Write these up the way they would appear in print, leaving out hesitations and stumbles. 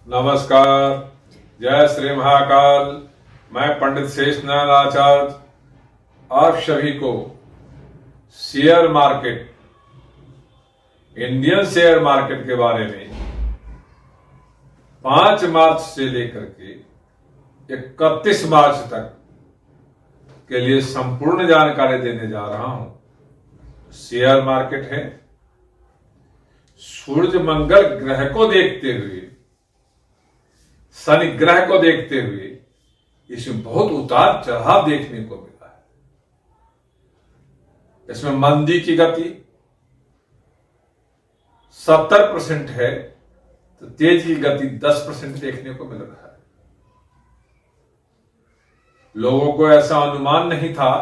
नमस्कार। जय श्री महाकाल। मैं पंडित शेषनारायण आचार्य आप सभी को share market, Indian share market के बारे में 5 मार्च से लेकर के 31 मार्च तक के लिए संपूर्ण जानकारी देने जा रहा हूं। शेयर मार्केट है, सूर्य मंगल ग्रह को देखते हुए, शनि ग्रह को देखते हुए इसमें बहुत उतार चढ़ाव देखने को मिला है। इसमें मंदी की गति 70% है तो तेज की गति 10% देखने को मिल रहा है। लोगों को ऐसा अनुमान नहीं था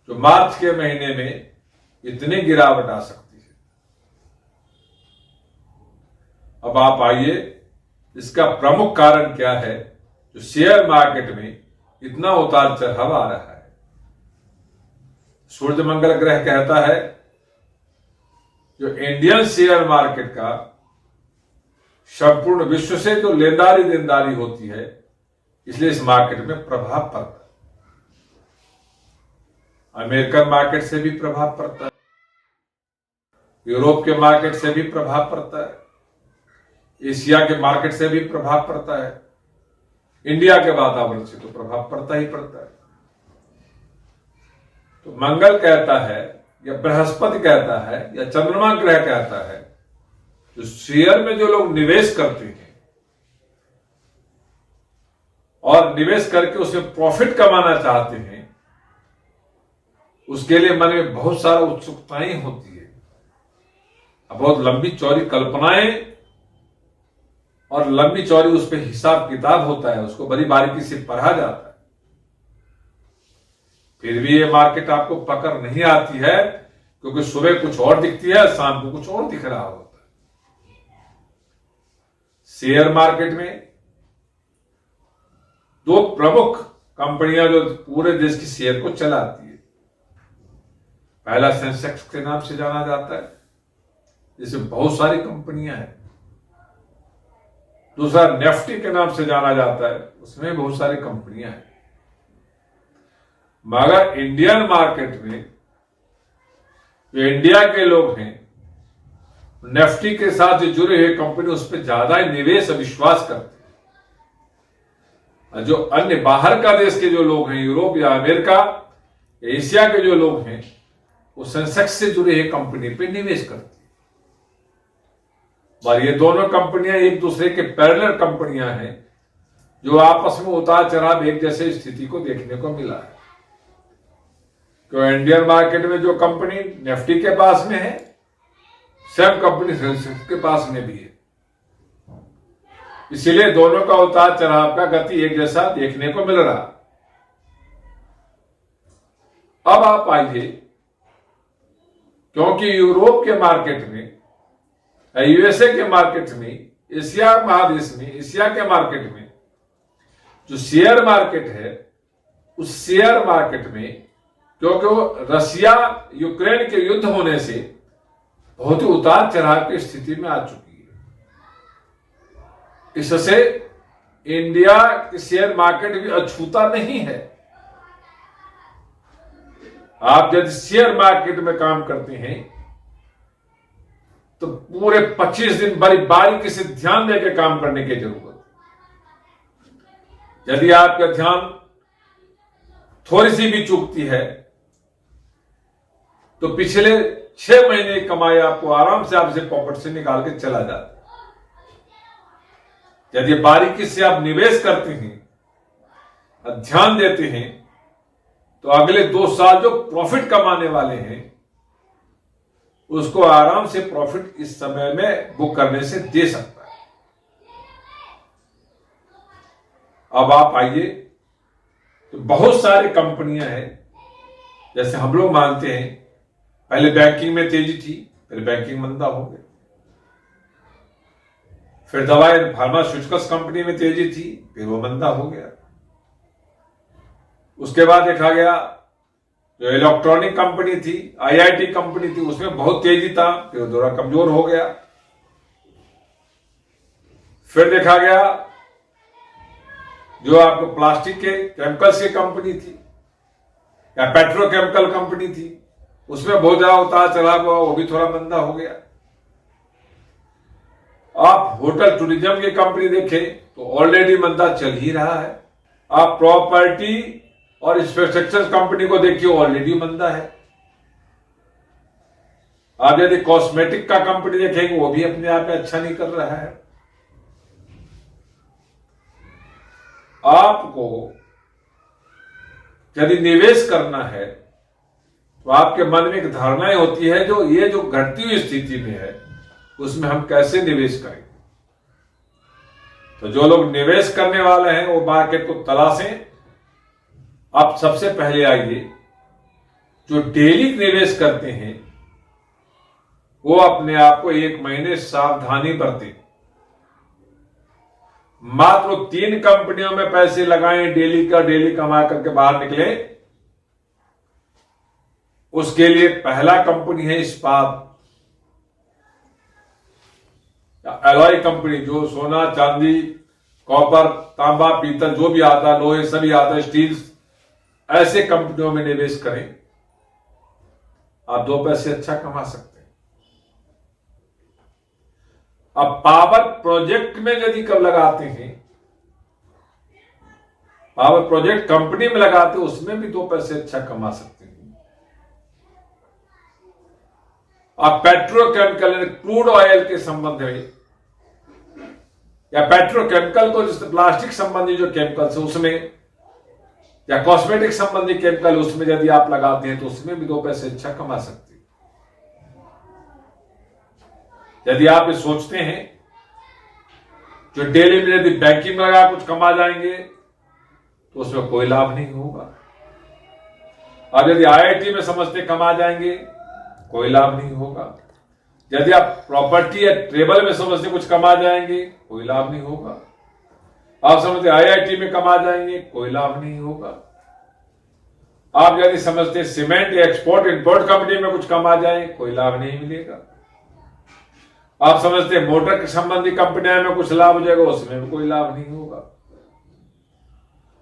जो मार्च के महीने में इतनी गिरावट आ सकती है। अब आप आइए, इसका प्रमुख कारण क्या है जो शेयर मार्केट में इतना उतार चढ़ाव आ रहा है। सूर्य मंगल ग्रह कहता है जो इंडियन शेयर मार्केट का संपूर्ण विश्व से जो लेनदारी देनदारी होती है, इसलिए इस मार्केट में प्रभाव पड़ता है। अमेरिकन मार्केट से भी प्रभाव पड़ता है, यूरोप के मार्केट से भी प्रभाव पड़ता है, एशिया के मार्केट से भी प्रभाव पड़ता है, इंडिया के वातावरण से तो प्रभाव पड़ता ही पड़ता है। तो मंगल कहता है या बृहस्पति कहता है या चंद्रमा ग्रह कहता है जो शेयर में जो लोग निवेश करते हैं और निवेश करके उसमें प्रॉफिट कमाना चाहते हैं, उसके लिए मन में बहुत सारा उत्सुकताएं होती है, बहुत लंबी चौड़ी कल्पनाएं और लंबी चौड़ी उस पर हिसाब किताब होता है, उसको बड़ी बारीकी से पढ़ा जाता है। फिर भी ये मार्केट आपको पकड़ नहीं आती है क्योंकि सुबह कुछ और दिखती है, शाम को कुछ और दिख रहा होता है। शेयर मार्केट में 2 प्रमुख कंपनियां जो पूरे देश की शेयर को चलाती है, पहला सेंसेक्स के नाम से जाना जाता है जिसमें बहुत सारी कंपनियां हैं। दूसरा निफ्टी के नाम से जाना जाता है, उसमें बहुत सारी कंपनियां हैं। मगर इंडियन मार्केट में जो इंडिया के लोग हैं, निफ्टी के साथ जो जुड़े हुए कंपनी उस पर ज्यादा निवेश विश्वास करते हैं। जो अन्य बाहर का देश के जो लोग हैं, यूरोप या अमेरिका या एशिया के जो लोग हैं, वो सेंसेक्स से जुड़े हुए कंपनी पे निवेश करते हैं। और ये दोनों कंपनियां एक दूसरे के पैरेलल कंपनियां हैं जो आपस में उतार चढ़ाव एक जैसे स्थिति को देखने को मिला है। तो इंडियन मार्केट में जो कंपनी निफ्टी के पास में है, सेम कंपनी सेंसेक्स के पास में भी है, इसीलिए दोनों का उतार चढ़ाव का गति एक जैसा देखने को मिल रहा। अब आप आइए, क्योंकि यूरोप के मार्केट में, यूएसए के मार्केट में, एशिया महादेश में, एशिया के मार्केट में जो शेयर मार्केट है, उस शेयर मार्केट में क्योंकि वो रशिया यूक्रेन के युद्ध होने से बहुत ही उतार चढ़ाव की स्थिति में आ चुकी है। इससे इंडिया की शेयर मार्केट भी अछूता नहीं है। आप यदि शेयर मार्केट में काम करते हैं तो पूरे 25 दिन बड़ी बारीकी से ध्यान देकर काम करने की जरूरत है। यदि आपका ध्यान थोड़ी सी भी चूकती है तो पिछले 6 महीने की कमाई आपको आराम से आपसे पॉकेट से निकाल के चला जाता है। यदि बारीकी से आप निवेश करते हैं, ध्यान देते हैं, तो अगले 2 साल जो प्रॉफिट कमाने वाले हैं उसको आराम से प्रॉफिट इस समय में बुक करने से दे सकता है। अब आप आइए, तो बहुत सारी कंपनियां हैं, जैसे हम लोग मानते हैं पहले बैंकिंग में तेजी थी, फिर बैंकिंग मंदा हो गई, फिर दवाई फार्मास्यूटिकल्स कंपनी में तेजी थी, फिर वो मंदा हो गया। उसके बाद देखा गया जो इलेक्ट्रॉनिक कंपनी थी, आईआईटी कंपनी थी, उसमें बहुत तेजी था, फिर वो थोड़ा कमजोर हो गया। फिर देखा गया जो आपको प्लास्टिक के केमिकल्स की कंपनी थी या पेट्रोकेमिकल कंपनी थी, उसमें बहुत ज्यादा उतार चढ़ाव हुआ, वो भी थोड़ा मंदा हो गया। आप होटल टूरिज्म की कंपनी देखें तो ऑलरेडी मंदा चल ही रहा है। आप प्रॉपर्टी और इंफ्रास्ट्रक्चर कंपनी को देखिए, ऑलरेडी मंदा है। आप यदि कॉस्मेटिक का कंपनी देखेंगे वो भी अपने आप में अच्छा नहीं कर रहा है। आपको यदि निवेश करना है तो आपके मन में एक धारणाएं होती है जो ये जो घटती हुई स्थिति में है उसमें हम कैसे निवेश करें। तो जो लोग निवेश करने वाले हैं वो मार्केट को तलाशें। आप सबसे पहले आइए, जो डेली निवेश करते हैं वो अपने आप को 1 महीने सावधानी बरतें। मात्र 3 कंपनियों में पैसे लगाएं, डेली का डेली कमा करके बाहर निकले। उसके लिए पहला कंपनी है इस्पात, एलॉय कंपनी, जो सोना चांदी कॉपर तांबा पीतल जो भी आता, लोहे सभी आता, स्टील, ऐसे कंपनियों में निवेश करें। आप 2 पैसे अच्छा कमा सकते हैं। अब पावर प्रोजेक्ट में यदि कब लगाते हैं, पावर प्रोजेक्ट कंपनी में लगाते हैं, उसमें भी 2 पैसे अच्छा कमा सकते हैं। आप पेट्रोकेमिकल क्रूड ऑयल के संबंध में या पेट्रोकेमिकल को जिस प्लास्टिक संबंधी जो केमिकल्स है उसमें या कॉस्मेटिक संबंधी केमिकल उसमें यदि आप लगाते हैं तो उसमें भी 2 पैसे अच्छा कमा सकते हैं। यदि आप ये सोचते हैं जो डेली में यदि बैंकिंग में लगा कुछ कमा जाएंगे तो उसमें कोई लाभ नहीं होगा। अब यदि आईआईटी में समझते कमा जाएंगे, कोई लाभ नहीं होगा। यदि आप प्रॉपर्टी या ट्रेवल में समझते कुछ कमा जाएंगे, कोई लाभ नहीं होगा। आप समझते आईआईटी में कमा जाएंगे, कोई लाभ नहीं होगा। आप यदि समझते सीमेंट या एक्सपोर्ट इंपोर्ट कंपनी में कुछ कमा जाए, कोई लाभ नहीं मिलेगा। आप समझते मोटर के संबंधी कंपनियों में कुछ लाभ हो जाएगा, उसमें भी कोई लाभ नहीं होगा।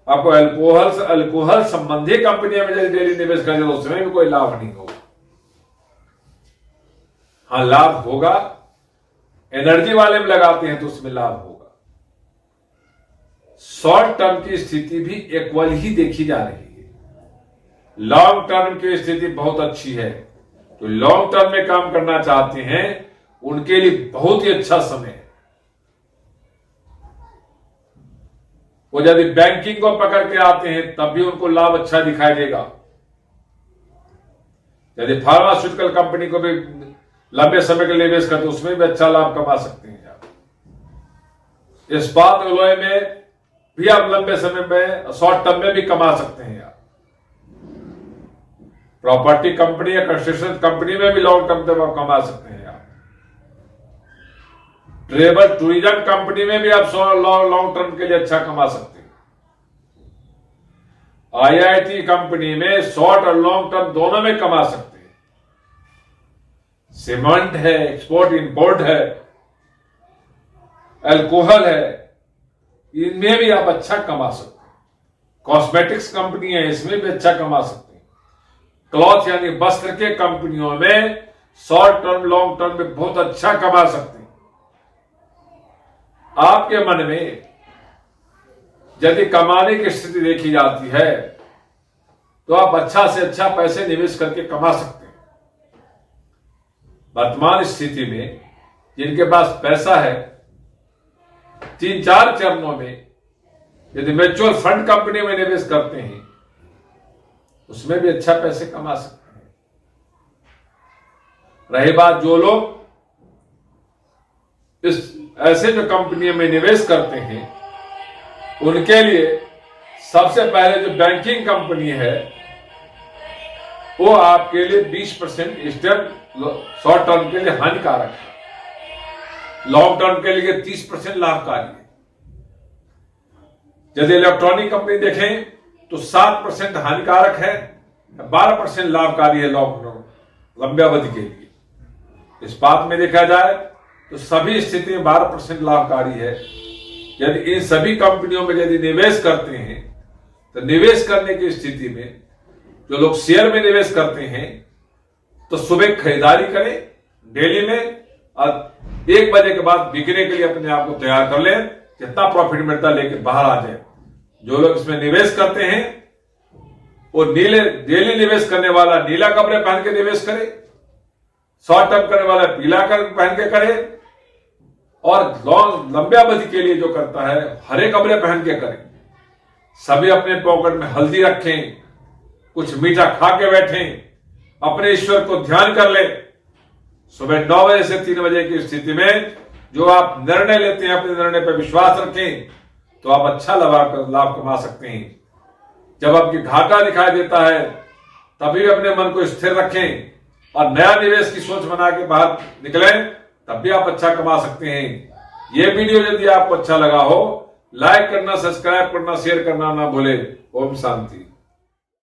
आपको अल्कोहल संबंधी कंपनियों में यदि डेली निवेश करेंगे तो उसमें भी कोई लाभ नहीं होगा। हाँ, लाभ होगा, एनर्जी वाले में लगाते हैं तो उसमें लाभ होगा। शॉर्ट टर्म की स्थिति भी इक्वल ही देखी जा रही है। लॉन्ग टर्म की स्थिति बहुत अच्छी है। तो लॉन्ग टर्म में काम करना चाहते हैं उनके लिए बहुत ही अच्छा समय है। वो यदि बैंकिंग को पकड़ के आते हैं तब भी उनको लाभ अच्छा दिखाई देगा। यदि फार्मास्यूटिकल कंपनी को भी लंबे समय के लिए निवेश करते उसमें भी अच्छा लाभ कमा सकते हैं आप। इस्पात एलॉय में भी आप लंबे समय में शॉर्ट टर्म में भी कमा सकते हैं आप। प्रॉपर्टी कंपनी या कंस्ट्रक्शन कंपनी में भी लॉन्ग टर्म में आप कमा सकते हैं आप। ट्रेवल टूरिज्म कंपनी में भी आप लॉन्ग टर्म के लिए अच्छा कमा सकते हैं। आईआईटी कंपनी में शॉर्ट और लॉन्ग टर्म दोनों में कमा सकते हैं। सीमेंट है, एक्सपोर्ट इंपोर्ट है, अल्कोहल है, इनमें भी आप अच्छा कमा सकते हैं। कॉस्मेटिक्स कंपनी है, इसमें भी अच्छा कमा सकते हैं। क्लॉथ यानी वस्त्र के कंपनियों में शॉर्ट टर्म लॉन्ग टर्म में बहुत अच्छा कमा सकते हैं। आपके मन में यदि कमाने की स्थिति देखी जाती है तो आप अच्छा से अच्छा पैसे निवेश करके कमा सकते हैं। वर्तमान स्थिति में जिनके पास पैसा है 3-4 चरणों में यदि म्यूचुअल फंड कंपनी में निवेश करते हैं उसमें भी अच्छा पैसे कमा सकते हैं। रही बात जो लोग इस ऐसे जो कंपनियों में निवेश करते हैं उनके लिए सबसे पहले जो बैंकिंग कंपनी है वो आपके लिए 20% स्टेप शॉर्ट टर्म के लिए हानिकारक है, लॉन्ग टर्म के लिए 30% लाभकारी है। यदि इलेक्ट्रॉनिक कंपनी देखें तो 7% हानिकारक है, 12% लाभकारी है लंबे अवधि के लिए। इस बात में देखा जाए तो सभी स्थिति में 12% लाभकारी है, यदि इन सभी कंपनियों में यदि निवेश करते हैं तो निवेश करने की स्थिति में जो लोग शेयर में निवेश करते हैं तो सुबह खरीदारी करें डेली में, और 1 बजे के बाद बिकने के लिए अपने आप को तैयार कर लें, जितना प्रॉफिट मिलता है लेके बाहर आ जाए। जो लोग इसमें निवेश करते हैं वो डेली निवेश करने वाला नीला कपड़े पहन के निवेश करे, शॉर्ट टर्म करने वाला पीला पहन के करे, और लंबे अवधि के लिए जो करता है हरे कपड़े पहन के करे। सभी अपने पॉकेट में हल्दी रखें, कुछ मीठा खा के बैठें, अपने ईश्वर को ध्यान कर ले। सुबह 9 बजे से 3 बजे की स्थिति में जो आप निर्णय लेते हैं, अपने निर्णय पर विश्वास रखें तो आप अच्छा लाभ कमा सकते हैं। जब आपकी घाटा दिखाई देता है तभी अपने मन को स्थिर रखें और नया निवेश की सोच बना के बाहर निकलें, तब भी आप अच्छा कमा सकते हैं। यह वीडियो यदि आपको अच्छा लगा हो, लाइक करना, सब्सक्राइब करना, शेयर करना ना भूले। ओम शांति।